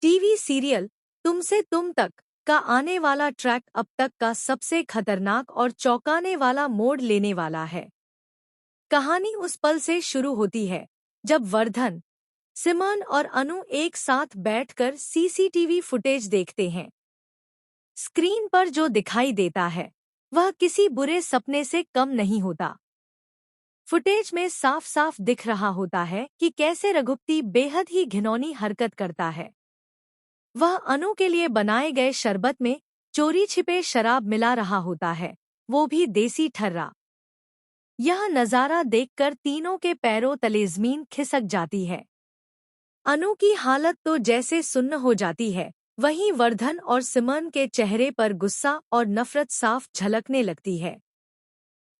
TV serial तुमसे तुम तक का आने वाला ट्रैक अब तक का सबसे खतरनाक और चौंकाने वाला मोड़ लेने वाला है। कहानी उस पल से शुरू होती है जब वर्धन, सिमन और अनु एक साथ बैठकर सीसीटीवी फुटेज देखते हैं। स्क्रीन पर जो दिखाई देता है वह किसी बुरे सपने से कम नहीं होता। फुटेज में साफ साफ दिख रहा होता है कि कैसे रघुपति बेहद ही घिनौनी हरकत करता है। वह अनु के लिए बनाए गए शरबत में चोरी छिपे शराब मिला रहा होता है, वो भी देसी ठर्रा। यह नज़ारा देखकर तीनों के पैरों तले ज़मीन खिसक जाती है। अनु की हालत तो जैसे सुन्न हो जाती है, वहीं वर्धन और सिमन के चेहरे पर गुस्सा और नफरत साफ झलकने लगती है।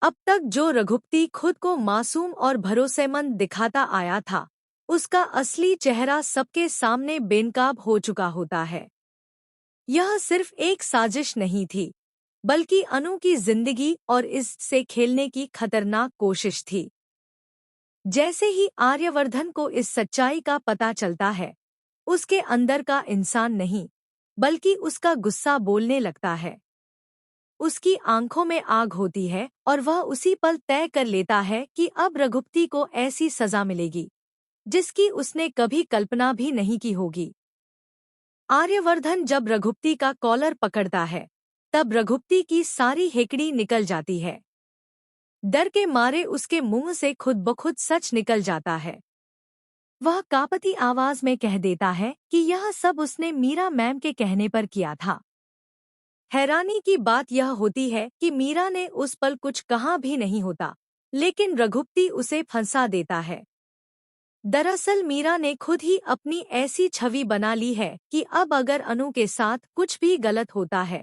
अब तक जो रघुपति खुद को मासूम और भरोसेमंद दिखाता आया था, उसका असली चेहरा सबके सामने बेनकाब हो चुका होता है। यह सिर्फ एक साजिश नहीं थी, बल्कि अनु की जिंदगी और इससे खेलने की खतरनाक कोशिश थी। जैसे ही आर्यवर्धन को इस सच्चाई का पता चलता है, उसके अंदर का इंसान नहीं, बल्कि उसका गुस्सा बोलने लगता है। उसकी आंखों में आग होती है और वह उसी पल तय कर लेता है कि अब रघुपति को ऐसी सजा मिलेगी जिसकी उसने कभी कल्पना भी नहीं की होगी। आर्यवर्धन जब रघुपति का कॉलर पकड़ता है, तब रघुपति की सारी हेकड़ी निकल जाती है। डर के मारे उसके मुंह से खुद ब खुद सच निकल जाता है। वह कांपती आवाज में कह देता है कि यह सब उसने मीरा मैम के कहने पर किया था। हैरानी की बात यह होती है कि मीरा ने उस पल कुछ कहा भी नहीं होता, लेकिन रघुपति उसे फंसा देता है। दरअसल मीरा ने खुद ही अपनी ऐसी छवि बना ली है कि अब अगर अनु के साथ कुछ भी गलत होता है,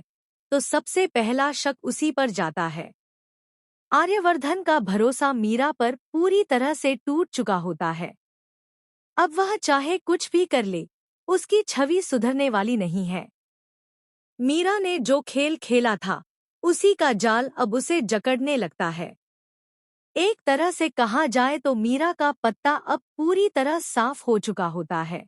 तो सबसे पहला शक उसी पर जाता है। आर्यवर्धन का भरोसा मीरा पर पूरी तरह से टूट चुका होता है। अब वह चाहे कुछ भी कर ले, उसकी छवि सुधरने वाली नहीं है। मीरा ने जो खेल खेला था, उसी का जाल अब उसे जकड़ने लगता है। एक तरह से कहा जाए तो मीरा का पत्ता अब पूरी तरह साफ हो चुका होता है।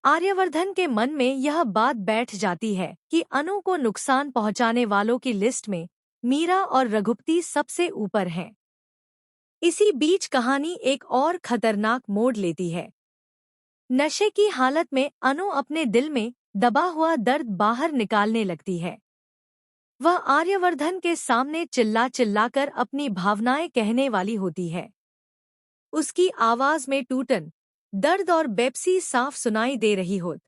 आर्यवर्धन के मन में यह बात बैठ जाती है कि अनु को नुकसान पहुंचाने वालों की लिस्ट में मीरा और रघुपति सबसे ऊपर हैं। इसी बीच कहानी एक और खतरनाक मोड़ लेती है। नशे की हालत में अनु अपने दिल में दबा हुआ दर्द बाहर निकालने लगती है। वह आर्यवर्धन के सामने चिल्ला चिल्लाकर अपनी भावनाएं कहने वाली होती है। उसकी आवाज में टूटन, दर्द और बेपसी साफ सुनाई दे रही होती।